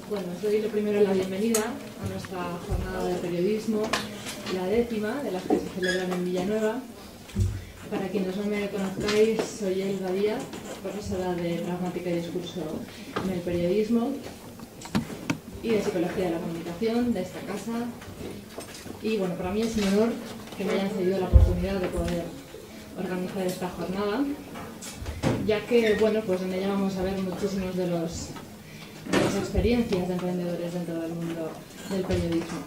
Bueno, os doy lo primero la bienvenida a nuestra jornada de periodismo, la 10ª de las que se celebran en Villanueva. Para quienes no me conozcáis, soy Elba Díaz, profesora de Pragmática y Discurso en el periodismo y de Psicología de la Comunicación de esta casa. Y bueno, para mí es un honor que me hayan cedido la oportunidad de poder organizar esta jornada, ya que bueno, pues en ella vamos a ver muchísimos de las experiencias de emprendedores dentro del mundo del periodismo.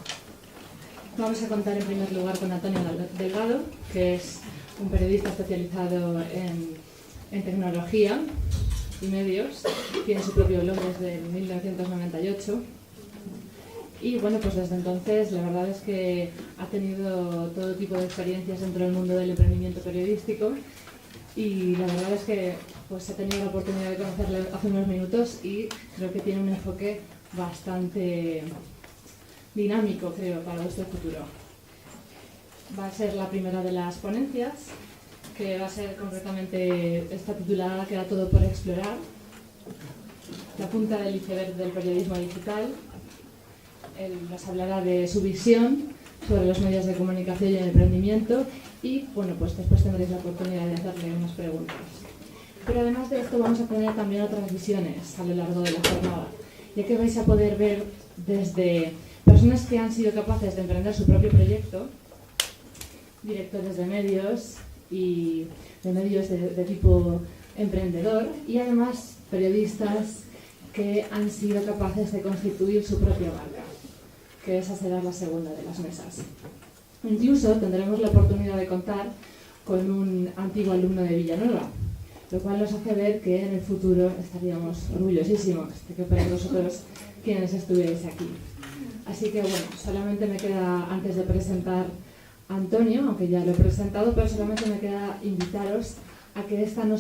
Vamos a contar en primer lugar con Antonio Delgado, que es un periodista especializado en tecnología y medios. Tiene su propio blog desde 1998. Y bueno, pues desde entonces la verdad es que ha tenido todo tipo de experiencias dentro del mundo del emprendimiento periodístico. Y la verdad es que pues he tenido la oportunidad de conocerle hace unos minutos y creo que tiene un enfoque bastante dinámico, creo, para vuestro futuro. Va a ser la primera de las ponencias, que va a ser concretamente, está titulada Queda todo por explorar, la punta del iceberg del periodismo digital. Él nos hablará de su visión sobre los medios de comunicación y el emprendimiento y, bueno, pues después tendréis la oportunidad de hacerle unas preguntas. Pero además de esto vamos a tener también otras visiones a lo largo de la jornada, ya que vais a poder ver desde personas que han sido capaces de emprender su propio proyecto, directores de medios y de medios de tipo emprendedor, y además periodistas que han sido capaces de constituir su propia marca, que esa será la segunda de las mesas. Incluso tendremos la oportunidad de contar con un antiguo alumno de Villanueva, lo cual nos hace ver que en el futuro estaríamos orgullosísimos de que fuerais vosotros quienes estuvierais aquí. Así que bueno, solamente me queda, antes de presentar a Antonio, aunque ya lo he presentado, pero solamente me queda invitaros a que esta no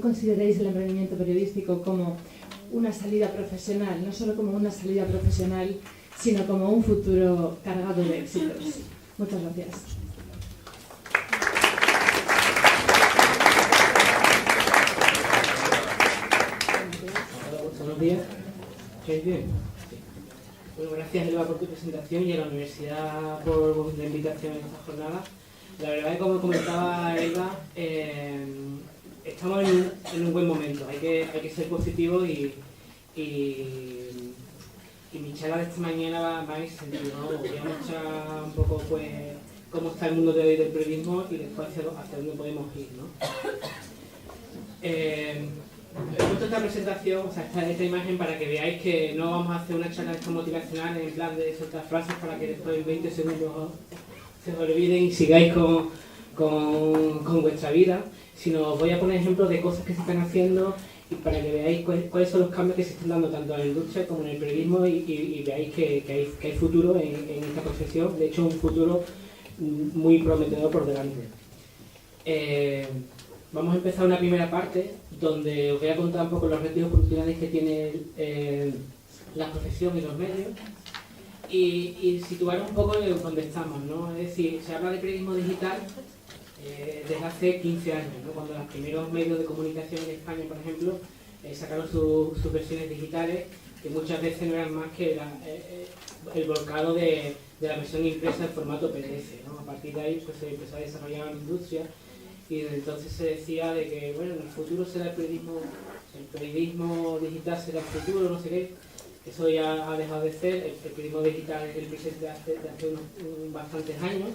consideréis el emprendimiento periodístico como una salida profesional, no solo como una salida profesional, sino como un futuro cargado de éxitos. Muchas gracias. Buenos días. ¿Estáis bien? Sí. Bueno, gracias Elba por tu presentación y a la universidad por la invitación a esta jornada. La verdad es que, como comentaba Elba, estamos en un buen momento. Hay que ser positivos y mi charla de esta mañana va en ese sentido, ¿no? Voy a mostrar un poco pues cómo está el mundo de hoy del periodismo y después hacia dónde podemos ir, ¿no? He puesto esta presentación, o sea, esta imagen para que veáis que no vamos a hacer una charla de motivacional en plan de soltar frases para que después en 20 segundos se os olviden y sigáis con vuestra vida, sino os voy a poner ejemplos de cosas que se están haciendo y para que veáis cuáles son los cambios que se están dando tanto en la industria como en el periodismo y veáis que hay futuro en esta profesión, de hecho un futuro muy prometedor por delante. Vamos a empezar una primera parte donde os voy a contar un poco los retos y oportunidades que tiene la profesión y los medios y situar un poco donde estamos, ¿no? Es decir, se habla de periodismo digital desde hace 15 años, ¿no? Cuando los primeros medios de comunicación en España, por ejemplo, sacaron sus versiones digitales, que muchas veces no eran más que el volcado de la versión impresa en formato PDF, ¿no? A partir de ahí pues, se empezó a desarrollar la industria y desde entonces se decía de que bueno, en el futuro será el periodismo digital será el futuro, no sé qué. Eso ya ha dejado de ser, el periodismo digital es el presente de hace unos bastantes años.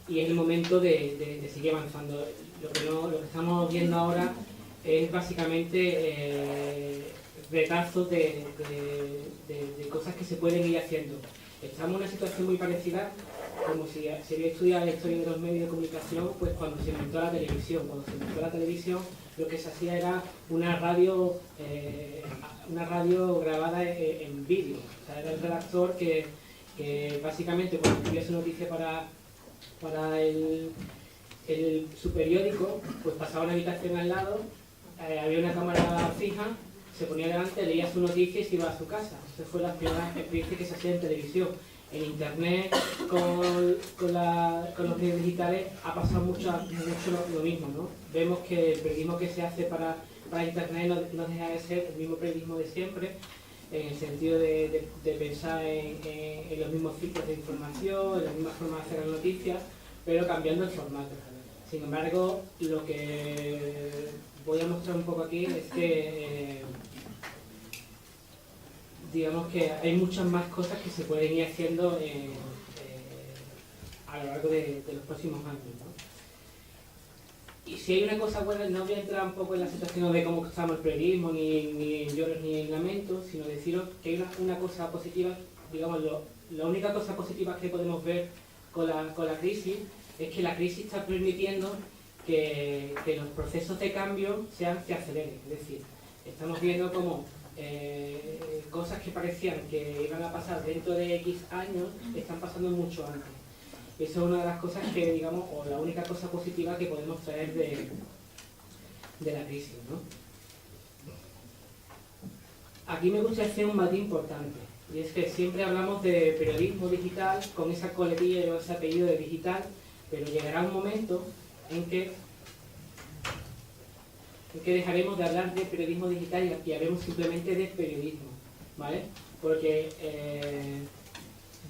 Y es el momento de seguir avanzando. Lo que estamos viendo ahora es básicamente retazos de cosas que se pueden ir haciendo. Estamos en una situación muy parecida como si se había estudiado la historia de los medios de comunicación, pues cuando se inventó la televisión. Cuando se inventó la televisión lo que se hacía era una radio grabada en vídeo. O sea, era el redactor que básicamente cuando escribía su noticia para su periódico, pues pasaba una habitación al lado, había una cámara fija, se ponía delante, leía su noticia y se iba a su casa. Esa fue la primera experiencia que se hacía en televisión. En internet, con los medios digitales, ha pasado mucho lo mismo, ¿no? Vemos que el periodismo que se hace para para Internet no deja de ser el mismo periodismo de siempre, en el sentido de pensar en los mismos ciclos de información, en la misma forma de hacer las noticias, pero cambiando el formato. Sin embargo, lo que voy a mostrar un poco aquí es que digamos que hay muchas más cosas que se pueden ir haciendo a lo largo de los próximos años, ¿no? Y si hay una cosa buena, no voy a entrar un poco en la situación de cómo estamos el periodismo, ni en lloros ni en lamentos, sino deciros que hay una cosa positiva, digamos, la única cosa positiva que podemos ver con la crisis es que la crisis está permitiendo que los procesos de cambio se aceleren. Es decir, estamos viendo cómo cosas que parecían que iban a pasar dentro de X años están pasando mucho antes. Eso es una de las cosas que, digamos, o la única cosa positiva que podemos traer de la crisis, ¿no? Aquí me gusta hacer un matiz importante, y es que siempre hablamos de periodismo digital con esa coletilla o ese apellido de digital, pero llegará un momento en que dejaremos de hablar de periodismo digital y hablaremos simplemente de periodismo, ¿vale? Porque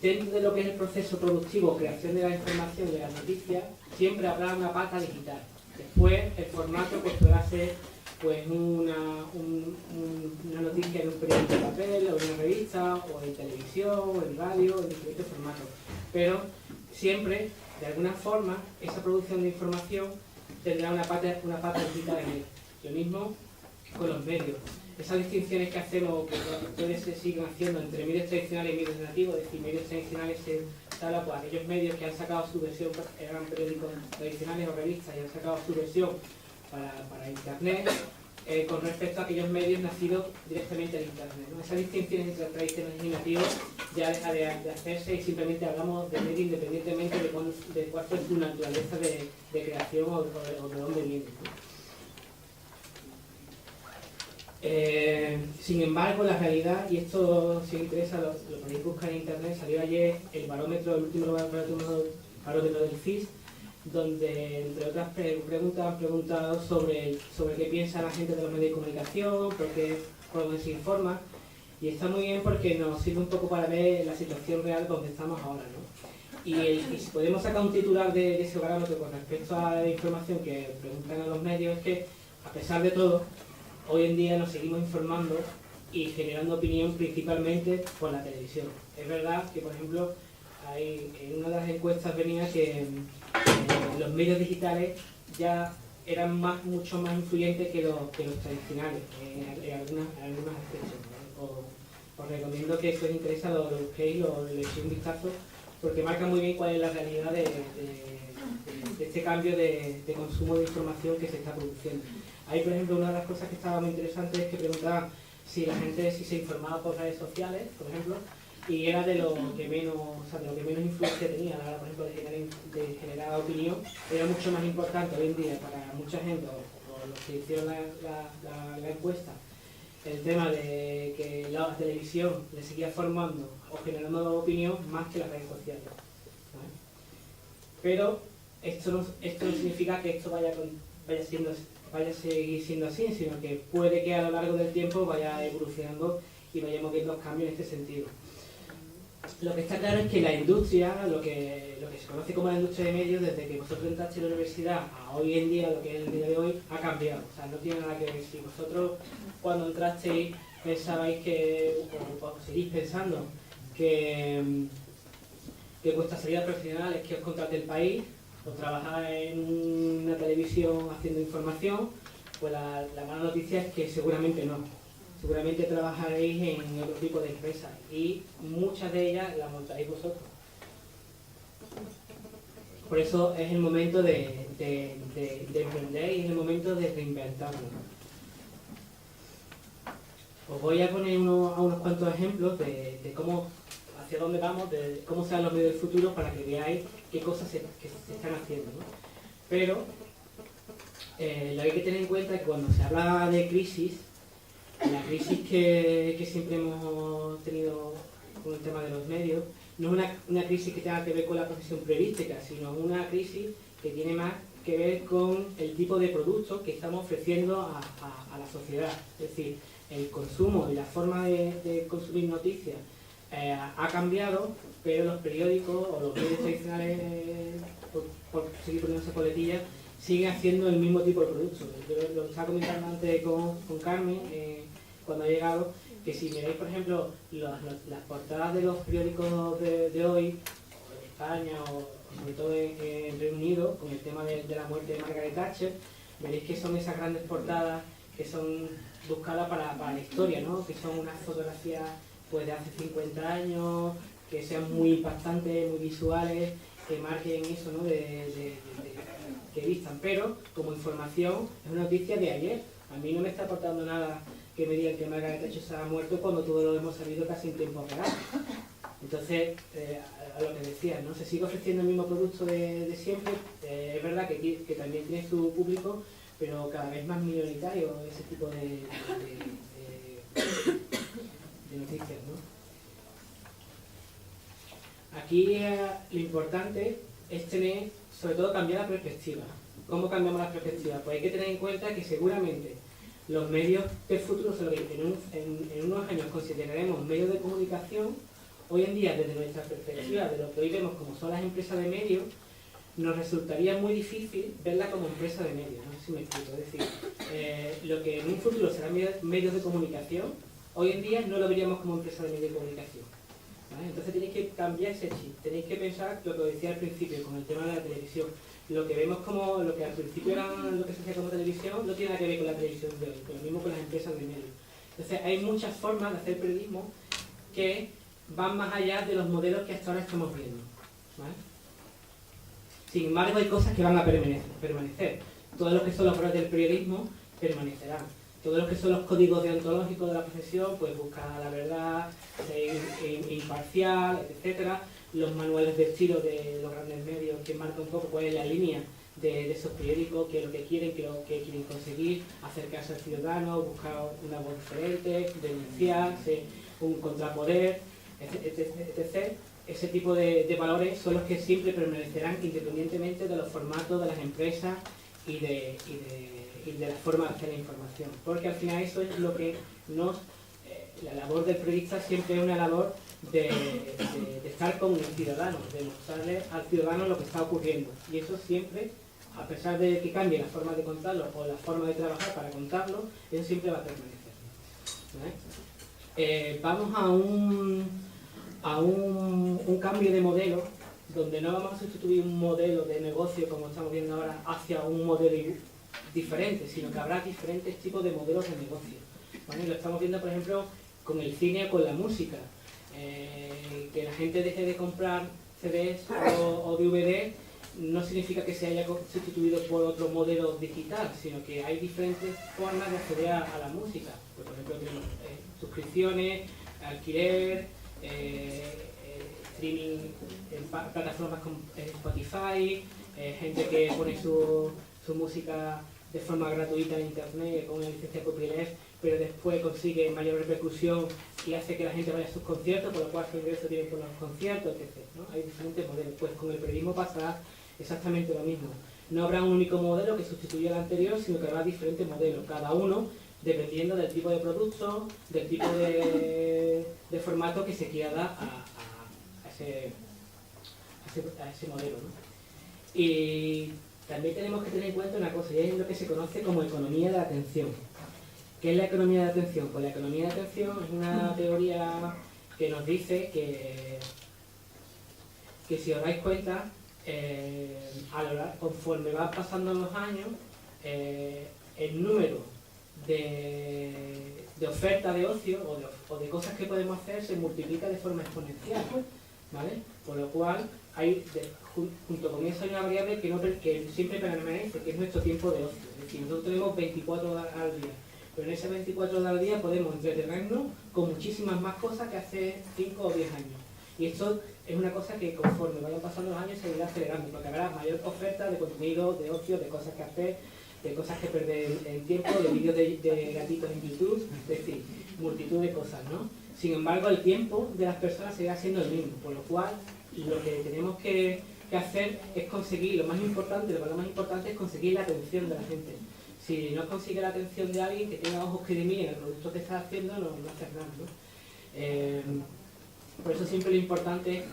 dentro de lo que es el proceso productivo, creación de la información, de las noticias, siempre habrá una pata digital. Después, el formato pues podrá ser pues una noticia en un periódico de papel, o en una revista, o en televisión, o en radio, en diferentes formatos. Pero siempre, de alguna forma, esa producción de información tendrá una pata digital en él. Lo mismo con los medios. Esas distinciones que hacemos, que ustedes se siguen haciendo entre medios tradicionales y medios nativos, es decir, medios tradicionales se habla pues aquellos medios que han sacado su versión, eran periódicos tradicionales o revistas y han sacado su versión para Internet, con respecto a aquellos medios nacidos directamente en Internet, ¿no? Esas distinciones entre tradicionales y nativos ya deja de hacerse y simplemente hablamos de medio independientemente de cuál fue su naturaleza de creación o de dónde viene, ¿no? Sin embargo, la realidad, y esto si os interesa lo podéis buscar en internet, salió ayer el último barómetro del CIS, donde entre otras preguntas han preguntado sobre qué piensa la gente de los medios de comunicación, por qué se informa, y está muy bien porque nos sirve un poco para ver la situación real donde estamos ahora, ¿no? Y si podemos sacar un titular de ese barómetro con respecto a la información que preguntan a los medios, es que a pesar de todo, hoy en día nos seguimos informando y generando opinión principalmente por la televisión. Es verdad que, por ejemplo, en una de las encuestas venía que los medios digitales ya eran mucho más influyentes que los tradicionales en algunos aspectos, ¿no? Os recomiendo que si os interesa lo busquéis, le echéis un vistazo, porque marca muy bien cuál es la realidad de este cambio de consumo de información que se está produciendo. Ahí, por ejemplo, una de las cosas que estaba muy interesante es que preguntaban si la gente se informaba por redes sociales, por ejemplo, y era de lo que menos influencia tenía a la hora, por ejemplo, de generar opinión. Era mucho más importante hoy en día para mucha gente, o los que hicieron la encuesta, el tema de que la televisión le seguía formando o generando opinión más que las redes sociales, ¿vale? Pero esto no significa que esto vaya a seguir siendo así, sino que puede que a lo largo del tiempo vaya evolucionando y vayamos viendo cambios en este sentido. Lo que está claro es que la industria, lo que se conoce como la industria de medios, desde que vosotros entrasteis en la universidad a hoy en día, lo que es el día de hoy, ha cambiado. O sea, no tiene nada que ver. Si vosotros cuando entrasteis pensabais o seguís pensando que vuestra salida profesional es que os contrate el país, o trabajar en una televisión haciendo información, pues la mala noticia es que seguramente no. Seguramente trabajaréis en otro tipo de empresas y muchas de ellas las montaréis vosotros. Por eso es el momento de emprender y es el momento de reinventarlo. Os voy a poner unos cuantos ejemplos de cómo, hacia dónde vamos, de cómo serán los medios del futuro para que veáis qué cosas se están haciendo, ¿no? Pero lo que hay que tener en cuenta es que cuando se habla de crisis, la crisis que siempre hemos tenido con el tema de los medios, no es una crisis que tenga que ver con la profesión periodística, sino una crisis que tiene más que ver con el tipo de producto que estamos ofreciendo a la sociedad. Es decir, el consumo y la forma de consumir noticias ha cambiado, pero los periódicos o los medios tradicionales, por seguir poniéndose coletillas, siguen haciendo el mismo tipo de producto. Yo lo estaba comentando antes con Carmen, cuando ha llegado, que si miráis, por ejemplo, las portadas de los periódicos de hoy, o de España, o sobre todo en Reino Unido, con el tema de la muerte de Margaret Thatcher, veréis que son esas grandes portadas que son buscadas para la historia, ¿no? Que son unas fotografías pues, de hace 50 años, que sean muy impactantes, muy visuales, que marquen eso, ¿no? Que vistan. Pero, como información, es una noticia de ayer. A mí no me está aportando nada que me digan que Margaret Thatcher se ha muerto cuando todos lo hemos sabido casi en tiempo real. Entonces, a lo que decía, ¿no? Se sigue ofreciendo el mismo producto de siempre. Es verdad que también tiene su público, pero cada vez más minoritario ese tipo de noticias, ¿no? Aquí lo importante es tener, sobre todo, cambiar la perspectiva. ¿Cómo cambiamos la perspectiva? Pues hay que tener en cuenta que seguramente los medios del futuro, son lo que en unos años consideraremos medios de comunicación. Hoy en día, desde nuestra perspectiva, de lo que hoy vemos como son las empresas de medios, nos resultaría muy difícil verla como empresa de medios, no sé si me explico. Es decir, lo que en un futuro serán medios de comunicación, hoy en día no lo veríamos como empresa de medios de comunicación. ¿Vale? Entonces tenéis que cambiar ese chip, tenéis que pensar lo que os decía al principio con el tema de la televisión. Lo que vemos como, lo que al principio era lo que se hacía como televisión, no tiene nada que ver con la televisión de hoy, con lo mismo con las empresas de medios. Entonces hay muchas formas de hacer periodismo que van más allá de los modelos que hasta ahora estamos viendo. ¿Vale? Sin embargo, hay cosas que van a permanecer. Todos los que son los valores del periodismo permanecerán. Todos los que son los códigos deontológicos de la profesión, pues buscar la verdad, ser imparcial, etcétera. Los manuales de estilo de los grandes medios que marcan un poco cuál es la línea de esos periódicos, qué es lo que quieren, qué es lo que quieren conseguir, acercarse al ciudadano, buscar una voz diferente, denunciarse, un contrapoder, etc. Ese tipo de valores son los que siempre permanecerán independientemente de los formatos de las empresas y de la forma de hacer la información. Porque al final eso es lo que nos... la labor del periodista siempre es una labor de estar con el ciudadano, de mostrarle al ciudadano lo que está ocurriendo. Y eso siempre, a pesar de que cambie la forma de contarlo o la forma de trabajar para contarlo, eso siempre va a permanecer. ¿Vale? Vamos a un cambio de modelo, donde no vamos a sustituir un modelo de negocio, como estamos viendo ahora, hacia un modelo diferente, sino que habrá diferentes tipos de modelos de negocio. ¿Vale? Lo estamos viendo, por ejemplo, con el cine o con la música. Que la gente deje de comprar CDs o DVD no significa que se haya sustituido por otro modelo digital, sino que hay diferentes formas de acceder a la música. Por ejemplo, tenemos suscripciones, alquiler, streaming en plataformas como Spotify, gente que pone su música de forma gratuita en internet con una licencia copyleft, pero después consigue mayor repercusión y hace que la gente vaya a sus conciertos, por lo cual su ingreso tiene por los conciertos, etc. ¿no? Hay diferentes modelos. Pues con el periodismo pasará exactamente lo mismo. No habrá un único modelo que sustituya al anterior, sino que habrá diferentes modelos, cada uno dependiendo del tipo de producto, del tipo de formato que se quiera dar a ese modelo, ¿no? Y también tenemos que tener en cuenta una cosa, y es lo que se conoce como economía de la atención. ¿Qué es la economía de atención? Pues la economía de atención es una teoría que nos dice que si os dais cuenta, conforme van pasando los años, el número de oferta de ocio o de cosas que podemos hacer se multiplica de forma exponencial, ¿vale? Por lo cual, junto con eso hay una variable que siempre permanece, que es nuestro tiempo de ocio. Es decir, nosotros tenemos 24 horas al día, pero en esas 24 horas al día podemos entretenernos con muchísimas más cosas que hace 5 o 10 años. Y esto es una cosa que conforme vayan pasando los años se irá acelerando, porque habrá mayor oferta de contenido, de ocio, de cosas que hacer, de cosas que perder el tiempo, de vídeos de gatitos en YouTube, es decir, multitud de cosas, ¿no? Sin embargo, el tiempo de las personas seguirá siendo el mismo, por lo cual lo que tenemos que que hacer es conseguir, lo más importante es conseguir la atención de la gente. Si no consigues la atención de alguien que tenga ojos que admiren el producto que estás haciendo, no haces nada, ¿no? Por eso siempre lo importante es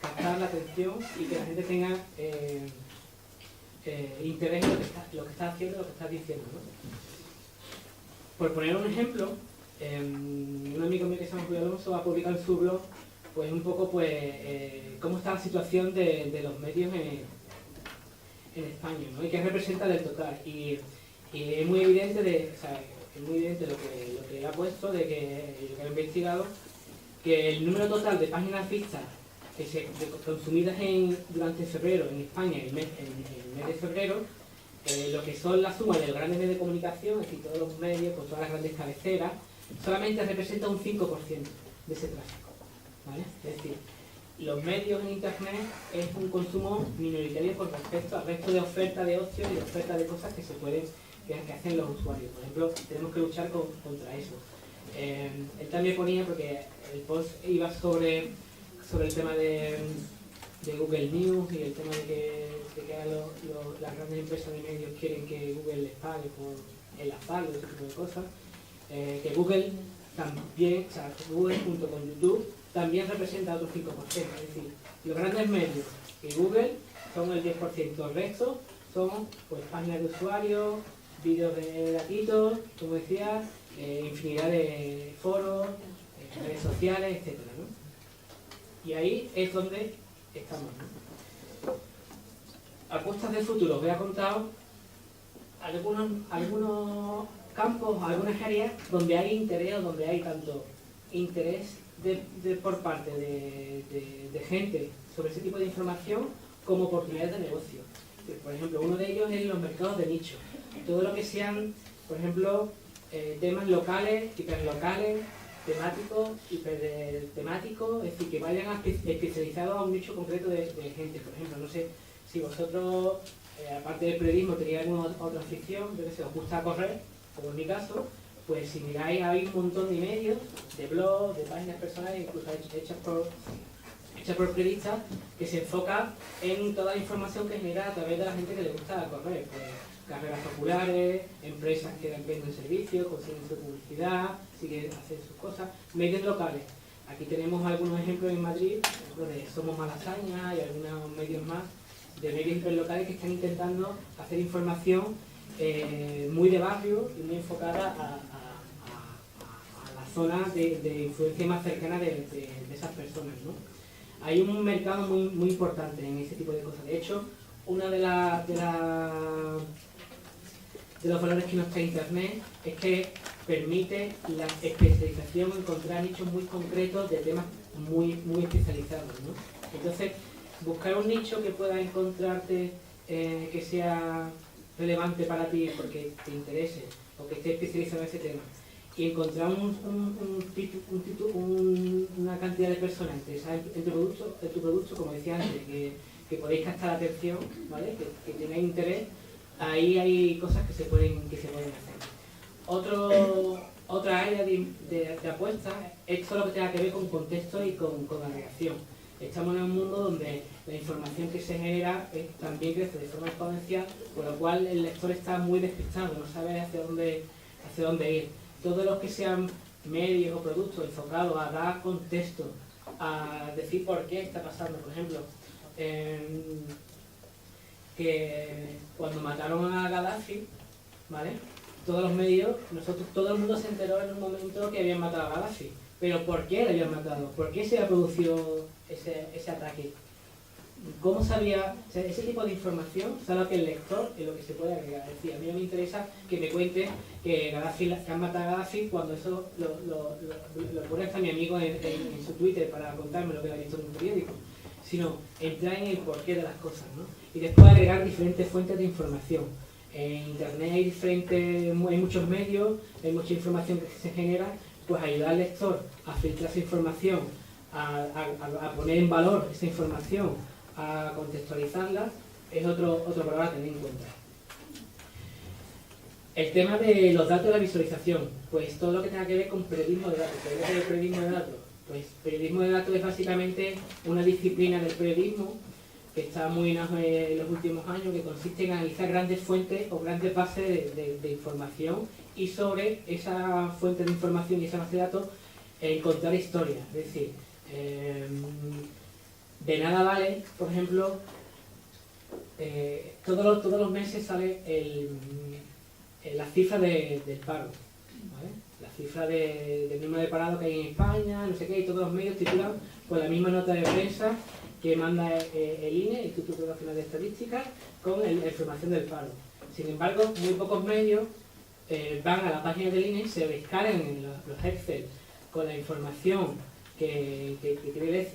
captar la atención y que la gente tenga interés en lo que estás haciendo, lo que estás diciendo, ¿no? Por poner un ejemplo, un amigo mío que se llama Julio Alonso ha publicado en su blog pues un poco cómo está la situación de los medios en España, ¿no? Y qué representa del total. Y es muy evidente lo que él ha puesto, de que ha investigado, que el número total de páginas vistas consumidas durante febrero en España, el mes de febrero, lo que son la suma de los grandes medios de comunicación, es decir, todos los medios, con todas las grandes cabeceras, solamente representa un 5% de ese tráfico, ¿vale? Es decir, los medios en Internet es un consumo minoritario con respecto al resto de oferta de ocio y de oferta de cosas que que hacen los usuarios. Por ejemplo, tenemos que luchar contra eso. Él también ponía, porque el post iba sobre el tema de Google News y el tema de que las grandes empresas de medios quieren que Google les pague por enlazarlo, ese tipo de cosas. Que Google también, o sea, Google junto con YouTube también representa otro 5%. Es decir, los grandes medios y Google son el 10%, el resto son pues páginas de usuarios, vídeos de gatitos, como decía, infinidad de foros, redes sociales, etcétera, ¿no? Y ahí es donde estamos, ¿no? Apuestas del futuro, os voy a contar algunos campos, algunas áreas donde hay interés o donde hay tanto interés por parte de gente sobre ese tipo de información como oportunidades de negocio. Por ejemplo, uno de ellos es los mercados de nicho. Todo lo que sean, por ejemplo, temas locales, hiperlocales, temáticos, hipertemáticos, es decir, que vayan especializados a un nicho concreto de gente. Por ejemplo, no sé si vosotros, aparte del periodismo, tenéis alguna otra afición, yo que sé, os gusta correr, como en mi caso, pues si miráis hay un montón de medios, de blogs, de páginas personales, incluso hechas por periodistas, que se enfocan en toda la información que genera a través de la gente que le gusta correr. Pues, carreras populares, empresas que venden servicios, consiguen su publicidad, siguen haciendo sus cosas, medios locales. Aquí tenemos algunos ejemplos en Madrid, por ejemplo de Somos Malasaña y algunos medios más, de medios hiperlocales que están intentando hacer información muy de barrio y muy enfocada a las zonas de influencia más cercana de esas personas, ¿no? Hay un mercado muy importante en ese tipo de cosas. De hecho, una de los valores que nos trae Internet es que permite la especialización, encontrar nichos muy concretos de temas muy especializados, ¿no? Entonces, buscar un nicho que pueda encontrarte que sea relevante para ti porque te interese o que esté especializado en ese tema y encontrar una cantidad de personas interesadas en tu producto, como decía antes, que podéis captar atención, ¿vale? Que tengáis interés, ahí hay cosas que se pueden hacer. Otra área de apuesta es todo lo que tenga que ver con contexto y con agregación. Estamos en un mundo donde la información que se genera también crece de forma exponencial, por lo cual el lector está muy despistado, no sabe hacia dónde ir. Todos los que sean medios o productos enfocados a dar contexto, a decir por qué está pasando. Por ejemplo, que cuando mataron a Gaddafi, ¿vale? Todos los medios, todo el mundo se enteró en un momento que habían matado a Gaddafi. Pero ¿por qué le habían matado? ¿Por qué se ha producido ese ataque? ¿Cómo sabía? O sea, ese tipo de información sabe que el lector es lo que se puede agregar. Es decir, a mí no me interesa que me cuente que han matado a Gaddafi cuando eso lo pone hasta mi amigo en su Twitter para contarme lo que ha visto en un periódico, sino entrar en el porqué de las cosas, ¿no? Y después agregar diferentes fuentes de información. En Internet hay muchos medios, hay mucha información que se genera, pues ayudar al lector a filtrar esa información, a poner en valor esa información, a contextualizarla, es otro valor a tener en cuenta. El tema de los datos de la visualización, pues todo lo que tenga que ver con periodismo de datos. ¿Qué es el periodismo de datos? Pues periodismo de datos es básicamente una disciplina del periodismo que está muy en auge en los últimos años, que consiste en analizar grandes fuentes o grandes bases de información y sobre esa fuente de información y esa base de datos encontrar historias. Es decir, de nada vale, por ejemplo, todos los meses sale la cifra del paro, ¿vale? La cifra del número de parados que hay en España, no sé qué, y todos los medios titulan con la misma nota de prensa que manda el INE, el Instituto Nacional de Estadística, con la información del paro. Sin embargo, muy pocos medios van a la página del INE, se descargan en los Excel con la información que tiene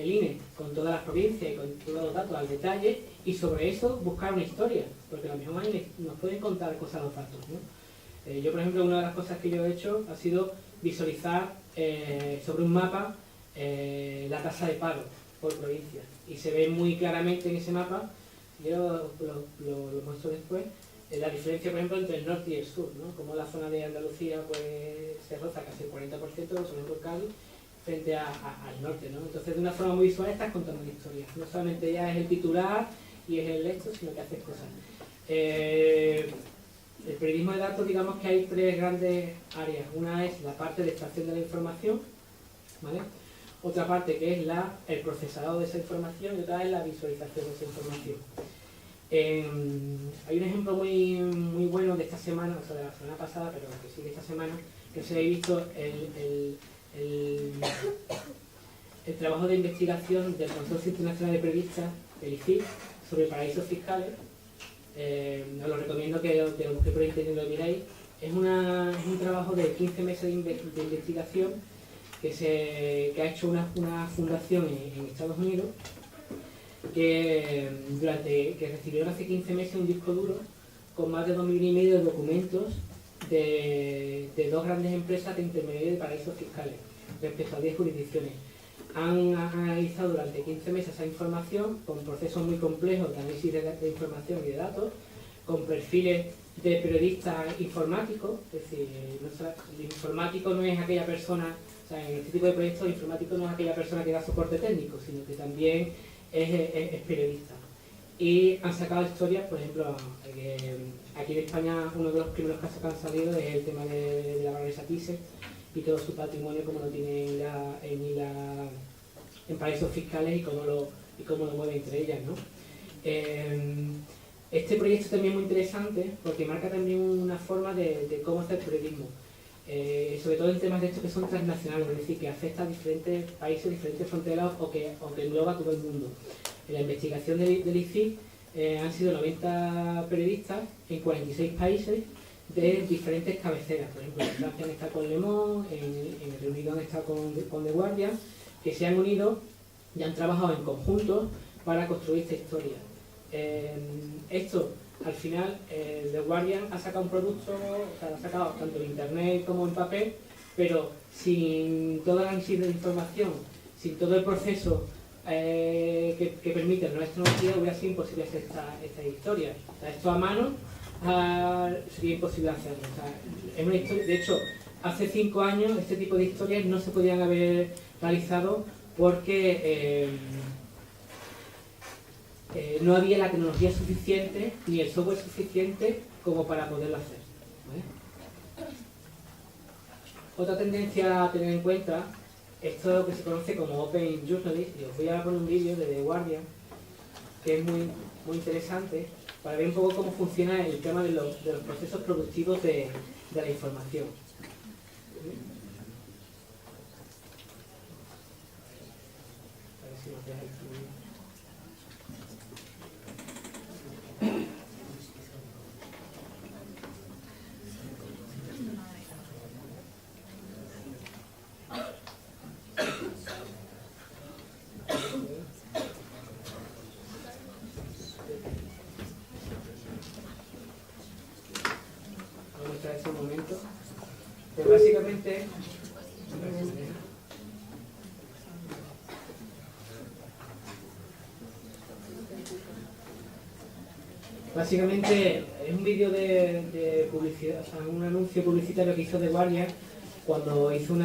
el INE, con todas las provincias y con todos los datos al detalle, y sobre eso buscar una historia, porque a lo mejor ahí nos pueden contar cosas a los datos, ¿no? Yo, por ejemplo, una de las cosas que yo he hecho ha sido visualizar sobre un mapa la tasa de paro por provincia, y se ve muy claramente en ese mapa, yo lo muestro después, la diferencia, por ejemplo, entre el norte y el sur, ¿no? Como la zona de Andalucía pues se roza casi el 40%, sobre todo Cádiz, frente al norte, ¿no? Entonces, de una forma muy visual estás contando una historia. No solamente ya es el titular y es el esto, sino que haces cosas. El periodismo de datos, digamos que hay tres grandes áreas. Una es la parte de extracción de la información, ¿vale? Otra parte que es el procesado de esa información, y otra es la visualización de esa información. Hay un ejemplo muy bueno de esta semana, o sea, de la semana pasada, pero que sigue esta semana, que se ha visto el trabajo de investigación del Consorcio Internacional de Periodistas, el ICIP, sobre paraísos fiscales. Os lo recomiendo que lo busquéis por internet y lo miréis. Es un trabajo de 15 meses de investigación que ha hecho una fundación en Estados Unidos, que recibieron hace 15 meses un disco duro con más de 2,5 millones de documentos de dos grandes empresas de intermediarios de paraísos fiscales respecto a 10 jurisdicciones. Han analizado durante 15 meses esa información con procesos muy complejos de análisis de información y de datos, con perfiles de periodistas informáticos. Es decir, el informático no es aquella persona, o sea, en este tipo de proyectos el informático no es aquella persona que da soporte técnico, sino que también es periodista. Y han sacado historias, por ejemplo, aquí en España uno de los primeros casos que han salido es el tema de la baronesa Thyssen y todo su patrimonio, como lo tiene en paraísos fiscales y cómo lo mueve entre ellas, ¿no? Este proyecto también es muy interesante porque marca también una forma de cómo hacer periodismo, sobre todo en temas de estos que son transnacionales, es decir, que afecta a diferentes países, diferentes fronteras o que engloba a todo el mundo. En la investigación del ICIP han sido 90 periodistas en 46 países de diferentes cabeceras. Por ejemplo, en Francia han estado con Le Monde, en el Reino Unido han estado con The Guardian, que se han unido y han trabajado en conjunto para construir esta historia. Esto, al final, The Guardian ha sacado un producto, o sea, lo ha sacado tanto en internet como en papel, pero sin todo el análisis de información, sin todo el proceso que permite la nueva tecnología, hubiera sido imposible hacer esta historia. O sea, esto a mano sería imposible hacerlo. O sea, es una historia, de hecho, hace 5 años este tipo de historias no se podían haber realizado porque no había la tecnología suficiente ni el software suficiente como para poderlo hacer, ¿vale? Otra tendencia a tener en cuenta es todo lo que se conoce como Open Journalism, y os voy a poner un vídeo de The Guardian que es muy interesante para ver un poco cómo funciona el tema de los procesos productivos de la información. A ver si nos deja el ese momento, que básicamente es un vídeo de publicidad, o sea, un anuncio publicitario que hizo The Guardian cuando hizo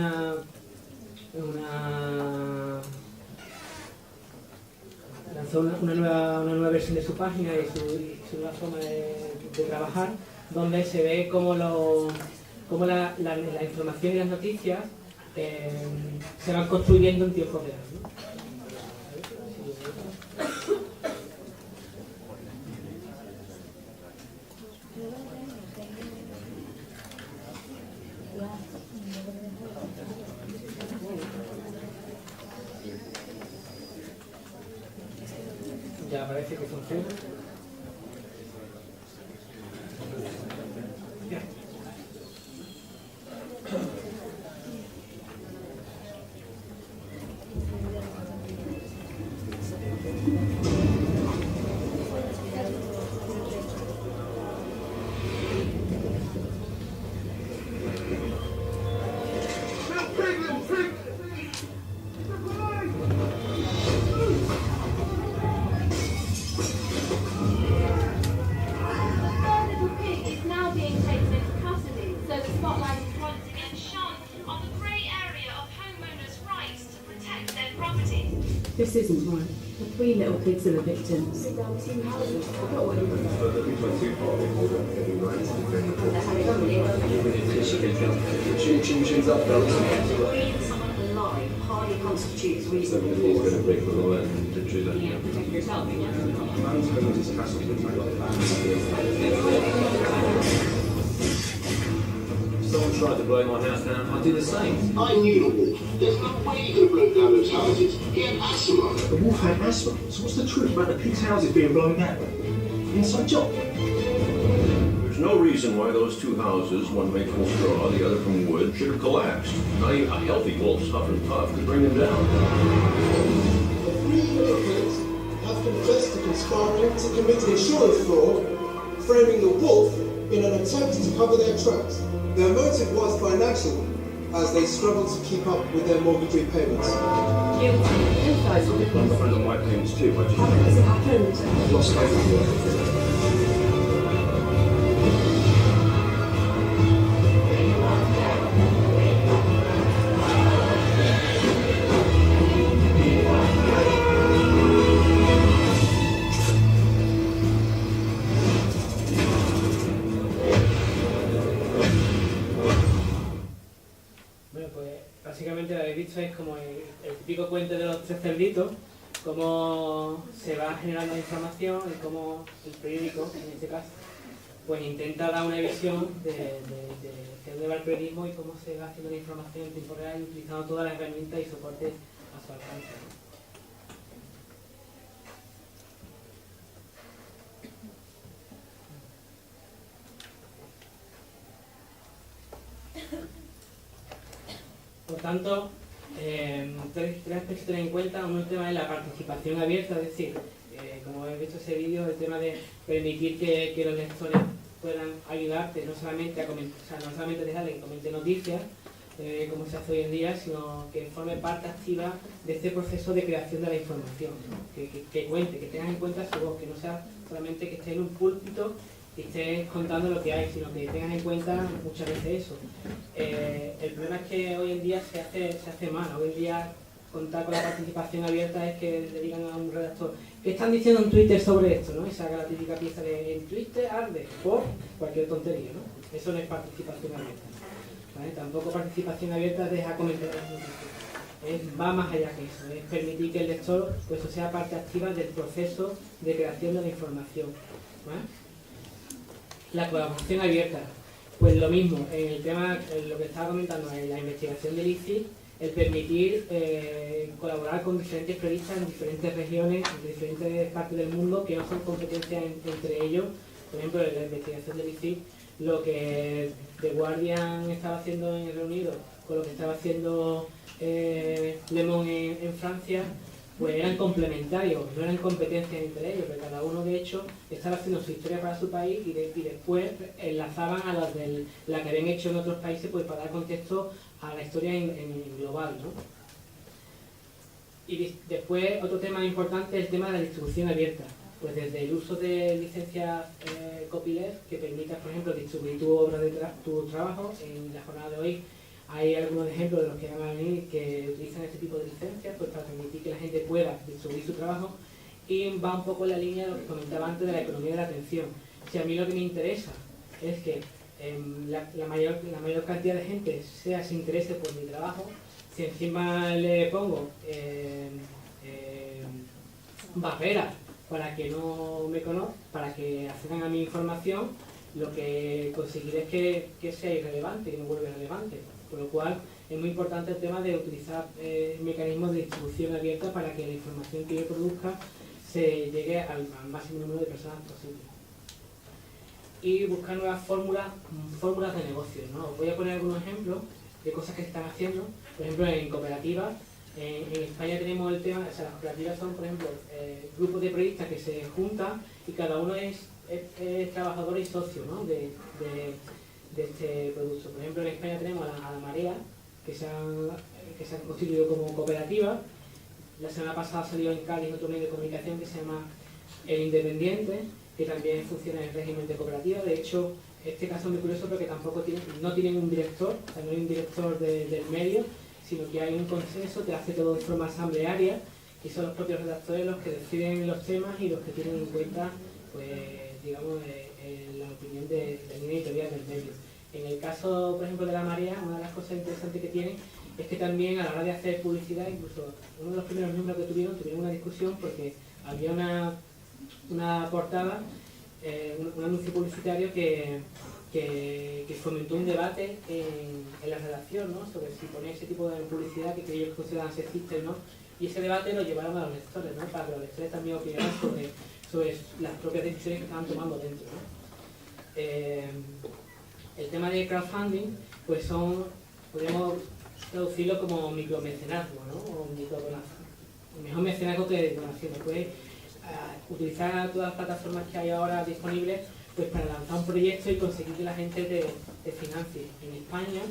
lanzó lanzó una nueva versión de su página y su nueva forma de trabajar, donde se ve cómo la información y las noticias se van construyendo en tiempo real, ¿no? Ya parece que funciona. Ya. This isn't right. The 3 little kids are the victims. Hardly constitutes reasonable force. Someone tried to blow my house down, I'd do the same. I knew the wolf. There's no way he could have blown down those houses. He had asthma. The wolf had asthma. So what's the truth about the pig's houses being blown down? Inside job. There's no reason why those two houses, one made from straw, the other from wood, should have collapsed. Not even a healthy wolf's huff and puff could bring them down. The 3 little pigs have confessed to conspiring to commit insurance fraud, framing the wolf in an attempt to cover their tracks. Their motive was financial, as they struggled to keep up with their mortgage repayments. Guilty. Those guys will be I'm friend of my payments too. I just How has it happened? lost everything. Bueno, pues básicamente lo que habéis visto es como el típico cuento de los 3 cerditos, cómo se va generando la información y cómo el periódico, en este caso, pues intenta dar una visión de dónde va el periodismo y cómo se va haciendo la información en tiempo real, utilizando todas las herramientas y soportes a su alcance. Por tanto, tres aspectos a tener en cuenta. Uno, el tema de la participación abierta, es decir, como habéis visto ese vídeo, el tema de permitir que los lectores puedan ayudarte, no solamente a comentar, o sea, no solamente dejarle que comente noticias, como se hace hoy en día, sino que forme parte activa de este proceso de creación de la información, ¿no? Que cuente, que tengan en cuenta su voz, que no sea solamente que esté en un púlpito y estés contando lo que hay, sino que tengan en cuenta muchas veces eso. El problema es que hoy en día se hace mal. Hoy en día contar con la participación abierta es que le digan a un redactor ¿qué están diciendo en Twitter sobre esto? ¿No? Y se haga la típica pieza de en Twitter arde por cualquier tontería, ¿no? Eso no es participación abierta, ¿vale? Tampoco participación abierta deja comentar las noticias. Va más allá que eso, es permitir que el lector pues, sea parte activa del proceso de creación de la información, ¿vale? La colaboración abierta, pues lo mismo, en el tema, en lo que estaba comentando, en la investigación del ICI, el permitir colaborar con diferentes periodistas en diferentes regiones, en diferentes partes del mundo, que no son competencias entre ellos. Por ejemplo, en la investigación del ICI, lo que The Guardian estaba haciendo en el Reino Unido, con lo que estaba haciendo Le Monde en Francia, pues eran complementarios, no eran competencias entre ellos, pero cada uno de hecho estaba haciendo su historia para su país y después enlazaban a las de la que habían hecho en otros países pues para dar contexto a la historia en global, ¿no? Y después otro tema importante es el tema de la distribución abierta, pues desde el uso de licencias copyleft que permitas, por ejemplo, distribuir tu obra tu trabajo. En la jornada de hoy hay algunos ejemplos de los que van a venir que utilizan este tipo de licencias pues para permitir que la gente pueda distribuir su trabajo, y va un poco en la línea de lo que comentaba antes de la economía de la atención. Si a mí lo que me interesa es que la mayor cantidad de gente se interese por mi trabajo, si encima le pongo barreras para que no me conozcan, para que accedan a mi información, lo que conseguiré es que sea irrelevante, que me vuelva relevante. Por lo cual es muy importante el tema de utilizar mecanismos de distribución abierta para que la información que yo produzca se llegue al máximo número de personas posible. Y buscar nuevas fórmulas de negocio, ¿no? Os voy a poner algunos ejemplos de cosas que se están haciendo. Por ejemplo, en cooperativas, en España tenemos el tema, o sea, las cooperativas son, por ejemplo, grupos de periodistas que se juntan y cada uno es trabajador y socio, ¿no? de este producto. Por ejemplo, en España tenemos a la Marea, que se han constituido como cooperativa. La semana pasada salió en Cádiz otro medio de comunicación que se llama El Independiente, que también funciona en régimen de cooperativa. De hecho, este caso es muy curioso porque tampoco no tienen un director, o sea, no hay un director del medio, sino que hay un consenso que hace todo de forma asamblearia y son los propios redactores los que deciden los temas y los que tienen en cuenta, pues, digamos, la opinión de la línea editorial del medio. En el caso, por ejemplo, de La Marea, una de las cosas interesantes que tienen es que también a la hora de hacer publicidad, incluso uno de los primeros miembros que tuvieron una discusión porque había una portada, un anuncio publicitario que fomentó un debate en la redacción, ¿no? Sobre si poner ese tipo de publicidad que ellos consideraban sexista o no, y ese debate lo llevaron a los lectores, ¿no? Para que los lectores también opinaran sobre las propias decisiones que estaban tomando dentro, ¿no? El tema de crowdfunding, pues podríamos traducirlo como micromecenazgo, ¿no? O microdonación. Mejor mecenazgo que donación. Pues utilizar todas las plataformas que hay ahora disponibles pues para lanzar un proyecto y conseguir que la gente te financie. En España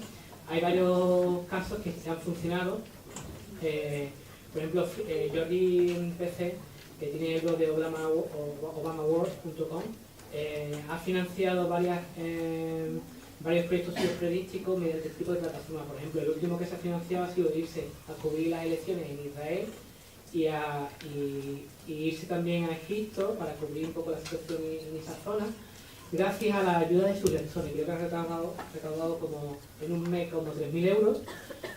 hay varios casos que se han funcionado. Por ejemplo, Jordi PC, que tiene el blog de obamaworld.com, ha financiado varios proyectos periodísticos mediante este tipo de plataformas. Por ejemplo, el último que se ha financiado ha sido irse a cubrir las elecciones en Israel y irse también a Egipto para cubrir un poco la situación en esa zona, gracias a la ayuda de sus lectores. Creo que ha recaudado como en un mes como 3.000 euros,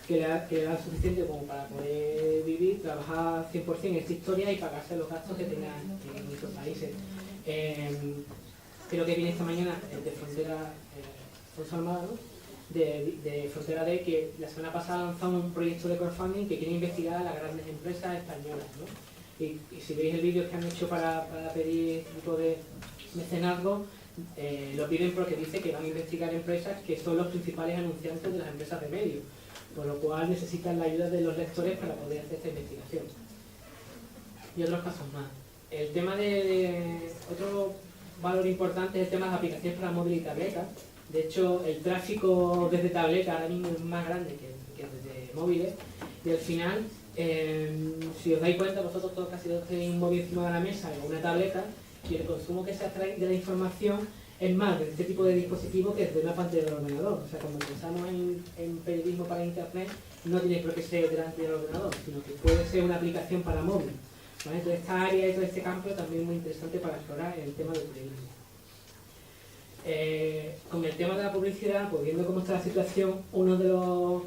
que le da suficiente como para poder vivir, trabajar 100% en esta historia y pagarse los gastos que tenga en nuestros países. Creo que viene esta mañana de Frontera, Fuerza Armada, ¿no? de Frontera D, que la semana pasada lanzado un proyecto de crowdfunding que quiere investigar a las grandes empresas españolas, ¿no? Y si veis el vídeo que han hecho para pedir este tipo de mecenazgo, lo piden porque dice que van a investigar empresas que son los principales anunciantes de las empresas de medios, por lo cual necesitan la ayuda de los lectores para poder hacer esta investigación. Y otros casos más. El tema otro valor importante es el tema de las aplicaciones para móvil y tableta. De hecho, el tráfico desde tableta ahora mismo es más grande que desde móviles, y al final, si os dais cuenta, vosotros todos casi todos tenéis un móvil encima de la mesa o una tableta, y el consumo que se atrae de la información es más de este tipo de dispositivo que desde una pantalla del ordenador. O sea, cuando pensamos en periodismo para internet, no tiene por qué ser delante del ordenador, sino que puede ser una aplicación para móvil, ¿vale? Entonces, esta área y todo este campo también es muy interesante para explorar el tema del periodismo. Con el tema de la publicidad, pues viendo cómo está la situación, uno de los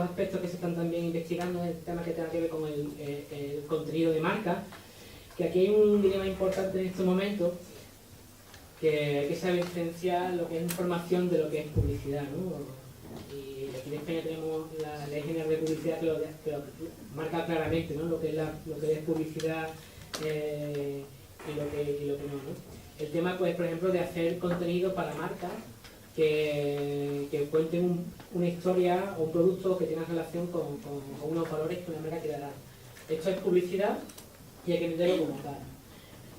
aspectos que se están también investigando es el tema que tenga que ver con el contenido de marca, que aquí hay un dilema importante en este momento, que hay que saber diferenciar lo que es información de lo que es publicidad, ¿no? Y aquí en España tenemos la Ley General de Publicidad que lo marca claramente, ¿no? Lo que es publicidad y lo que no, ¿no? El tema, pues, por ejemplo, de hacer contenido para marcas que cuenten una historia o un producto que tenga relación con unos valores que una marca quiera dar. Esto es publicidad y hay que entenderlo como tal.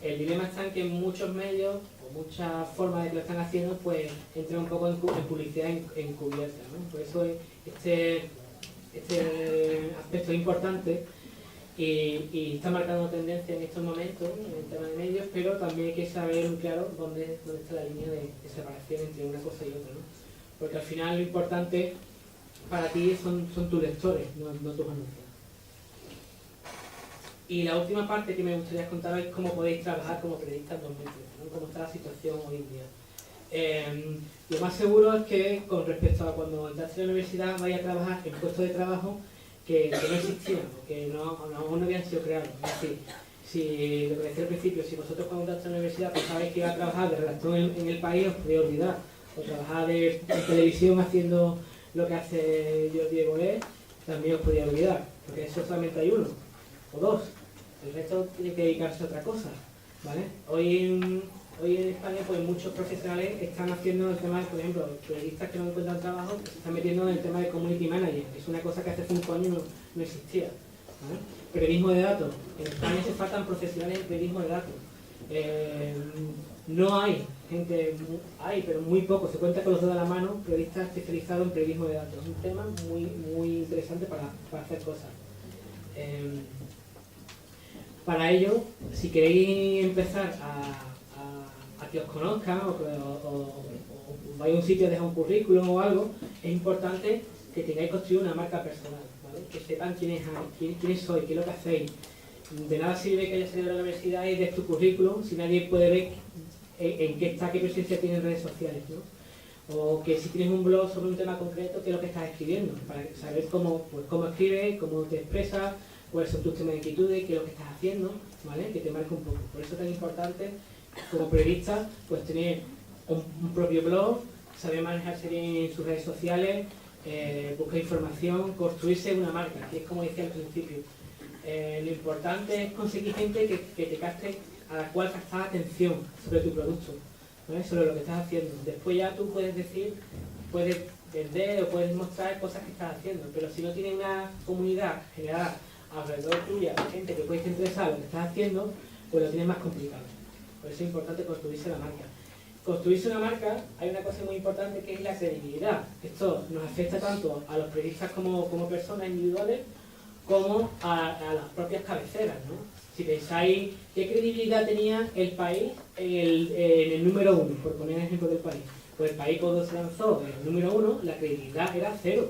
El dilema está en que muchos medios o muchas formas de que lo están haciendo, pues, entran un poco en publicidad encubierta, ¿no? Por eso este aspecto es importante. Y está marcando tendencia en estos momentos en el tema de medios, pero también hay que saber muy claro dónde está la línea de separación entre una cosa y otra, ¿no? Porque al final lo importante para ti son tus lectores, no tus anuncios. Y la última parte que me gustaría contaros es cómo podéis trabajar como periodistas en 2013, ¿no? Cómo está la situación hoy en día. Lo más seguro es que con respecto a cuando entraste a la universidad vaya a trabajar en puestos de trabajo que no existían, que aún no habían sido creados. Es decir, si lo que decía al principio, si vosotros cuando entraste a la universidad pensabais que iba a trabajar de redactor en El País, os podéis olvidar. O trabajar en televisión haciendo lo que hace Diego también os podéis olvidar, porque eso solamente hay uno o dos. El resto tiene que dedicarse a otra cosa, ¿vale? Hoy en España pues muchos profesionales están haciendo el tema, por ejemplo, periodistas que no encuentran trabajo, se están metiendo en el tema de community manager, que es una cosa que hace 5 años no existía, ¿vale? Periodismo de datos. En España se faltan profesionales en periodismo de datos. No hay gente, hay, pero muy poco, se cuenta con los dedos de la mano, periodistas especializados en periodismo de datos. Es un tema muy interesante para hacer cosas. Para ello, si queréis empezar a que os conozcan o vais a un sitio a dejar un currículum o algo, es importante que tengáis construido una marca personal, ¿vale? Que sepan quiénes sois, qué es lo que hacéis. De nada sirve que hayas salido de la universidad y des tu currículum si nadie puede ver en qué presencia tiene en redes sociales, ¿no? O que si tienes un blog sobre un tema concreto, qué es lo que estás escribiendo, para saber cómo escribes, cómo te expresas, cuáles son tus temas de inquietudes, qué es lo que estás haciendo, ¿vale? Que te marque un poco. Por eso es tan importante, como periodista, pues tener un propio blog, saber manejarse bien en sus redes sociales, buscar información, construirse una marca, que es como decía al principio. Lo importante es conseguir gente que te capte, a la cual prestar atención sobre tu producto, ¿vale? Sobre lo que estás haciendo. Después ya tú puedes decir, puedes vender o puedes mostrar cosas que estás haciendo, pero si no tienes una comunidad generada alrededor tuya, gente que puede estar interesada en lo que estás haciendo, pues lo tienes más complicado. Por eso es importante construirse la marca. Construirse una marca, hay una cosa muy importante que es la credibilidad. Esto nos afecta tanto a los periodistas como personas individuales, como a las propias cabeceras, ¿no? Si pensáis qué credibilidad tenía El País en el número 1, por poner el ejemplo del País. Pues El País cuando se lanzó en el número 1, la credibilidad era 0,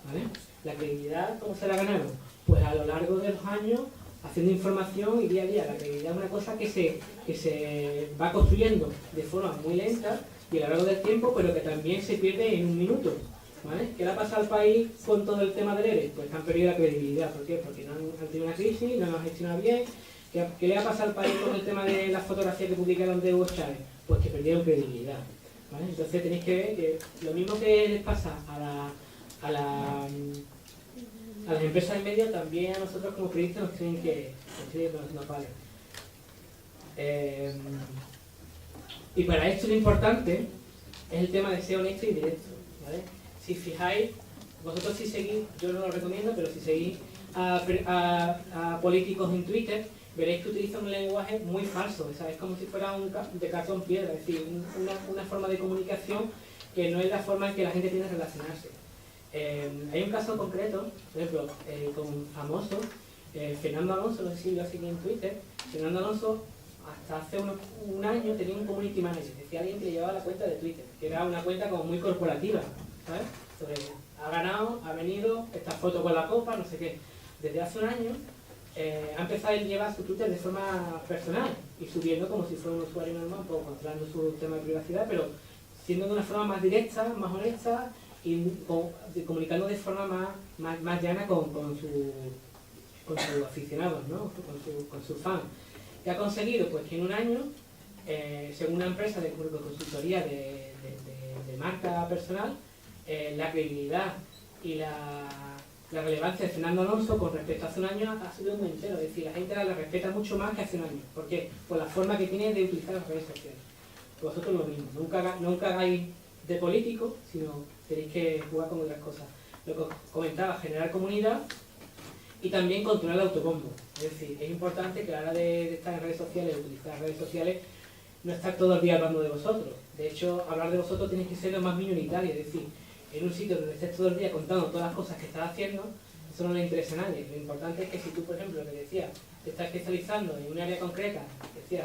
¿vale? La credibilidad, ¿cómo se la ganaron? Pues a lo largo de los años, haciendo información y día a día. La credibilidad es una cosa que se va construyendo de forma muy lenta y a lo largo del tiempo, pero que también se pierde en un minuto, ¿vale? ¿Qué le ha pasado al país con todo el tema del ERE? Pues que han perdido la credibilidad. ¿Por qué? Porque no han tenido una crisis, no lo han gestionado bien. ¿Qué le ha pasado al país con el tema de las fotografías que publicaron de Hugo Chávez? Pues que perdieron credibilidad, ¿vale? Entonces tenéis que ver que lo mismo que les pasa a las empresas de medios, también a nosotros como periodistas nos tienen que nos vale. Y para esto lo importante es el tema de ser honesto y directo, ¿vale? Si fijáis, vosotros si seguís, yo no lo recomiendo, pero si seguís a políticos en Twitter, veréis que utilizan un lenguaje muy falso, o sea, es como si fuera de cartón piedra, es decir, una forma de comunicación que no es la forma en que la gente tiene que relacionarse. Hay un caso concreto, por ejemplo, con un famoso, Fernando Alonso, no sé si lo sigue en Twitter. Fernando Alonso hasta hace un año tenía un community manager, decía alguien que le llevaba la cuenta de Twitter, que era una cuenta como muy corporativa, ¿sabes? Ha ganado, ha venido, esta foto con la copa, no sé qué. Desde hace un año ha empezado a llevar su Twitter de forma personal y subiendo como si fuera un usuario normal, un poco controlando su tema de privacidad, pero siendo de una forma más directa, más honesta y comunicando de forma más llana con sus aficionados, ¿no? Con sus fans. ¿Qué ha conseguido? Pues que en un año, según una empresa de consultoría de marca personal, la credibilidad y la relevancia de Fernando Alonso con respecto a hace un año ha subido un entero. Es decir, la gente la respeta mucho más que hace un año. ¿Por qué? Por la forma que tiene de utilizar las redes sociales. Vosotros lo mismo. Nunca hagáis de político, sino tenéis que jugar con otras cosas. Lo que os comentaba, generar comunidad y también controlar el autobombo. Es decir, es importante que a la hora de estar en redes sociales, de utilizar las redes sociales, no estar todo el día hablando de vosotros. De hecho, hablar de vosotros tenéis que ser lo más minoritario. Es decir, en un sitio donde estés todo el día contando todas las cosas que estás haciendo, eso no le interesa a nadie. Lo importante es que si tú, por ejemplo, lo que decía, te estás especializando en un área concreta, decía,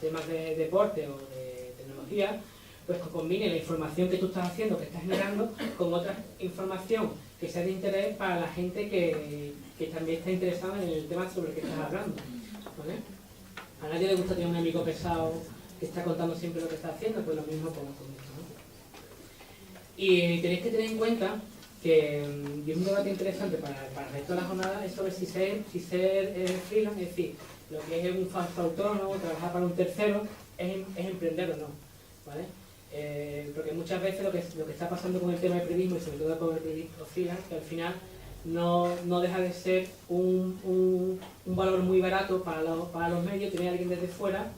temas de deporte o de tecnología, pues que combine la información que tú estás haciendo, que estás generando, con otra información que sea de interés para la gente que también está interesada en el tema sobre el que estás hablando, ¿vale? A nadie le gusta tener un amigo pesado que está contando siempre lo que está haciendo, pues lo mismo con esto, ¿no? Y tenéis que tener en cuenta que, y es un debate interesante para el resto de la jornada, es sobre si ser freelance, es decir, lo que es un falso autónomo, trabajar para un tercero, es emprender o no, ¿vale? Porque muchas veces lo que está pasando con el tema del periodismo, y sobre todo con el periodismo freelance, que al final no deja de ser un valor muy barato para los medios, tener a alguien desde fuera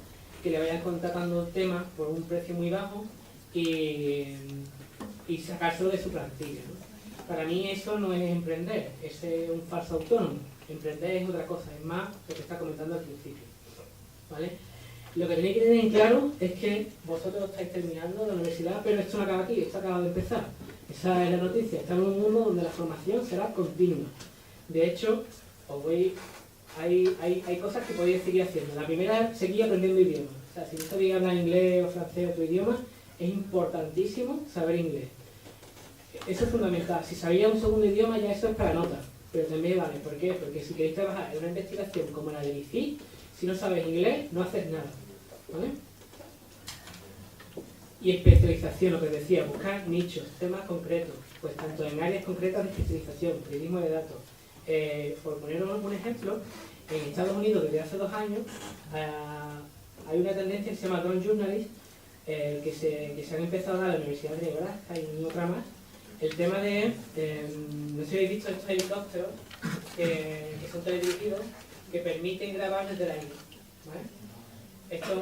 que le vayan contratando temas por un precio muy bajo y sacárselo de su plantilla, ¿no? Para mí eso no es emprender, es un falso autónomo. Emprender es otra cosa, es más lo que está comentando al principio, ¿vale? Lo que tenéis que tener en claro es que vosotros estáis terminando la universidad, pero esto no acaba aquí, esto acaba de empezar. Esa es la noticia. Estamos en un mundo donde la formación será continua. De hecho, hay cosas que podéis seguir haciendo. La primera es seguir aprendiendo idiomas. O sea, si no sabéis hablar inglés o francés o otro idioma, es importantísimo saber inglés. Eso es fundamental. Si sabéis un segundo idioma, ya eso es para nota. Pero también vale. ¿Por qué? Porque si queréis trabajar en una investigación como la del ICI, si no sabes inglés, no haces nada, ¿vale? Y especialización, lo que decía, buscar nichos, temas concretos, pues tanto en áreas concretas de especialización, periodismo de datos. Por poner un ejemplo, en Estados Unidos desde hace 2 años hay una tendencia que se llama Drone Journalist, que se han empezado a dar a la Universidad de Nebraska y otra más, el tema de, no sé si habéis visto estos helicópteros que son teledirigidos, que permiten grabar desde el aire, ¿vale? Esto es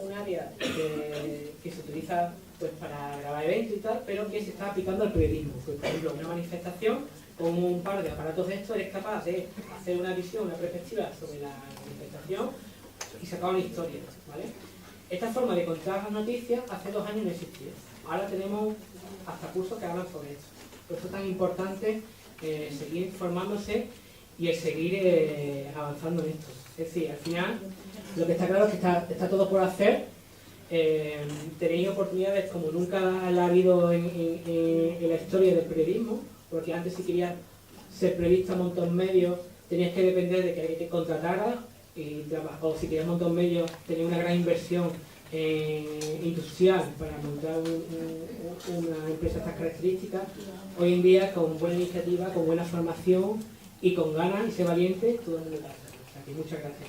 un área que se utiliza pues, para grabar eventos y tal, pero que se está aplicando al periodismo. Pues, por ejemplo, en una manifestación, con un par de aparatos de estos, eres capaz de hacer una visión, una perspectiva sobre la manifestación y sacar una historia, ¿vale? Esta forma de contar las noticias hace 2 años no existía. Ahora tenemos hasta cursos que hablan sobre esto. Por eso es tan importante seguir formándose y el seguir avanzando en esto. Es decir, al final, lo que está claro es que está todo por hacer. Tenéis oportunidades como nunca la ha habido en la historia del periodismo, porque antes si querías ser periodista en montón medios, tenías que depender de que alguien te contratara, o si querías montar un medio, tenías una gran inversión industrial para montar una empresa de estas características. Hoy en día, con buena iniciativa, con buena formación y con ganas y ser valiente, todo el mundo lo hace. O sea que muchas gracias.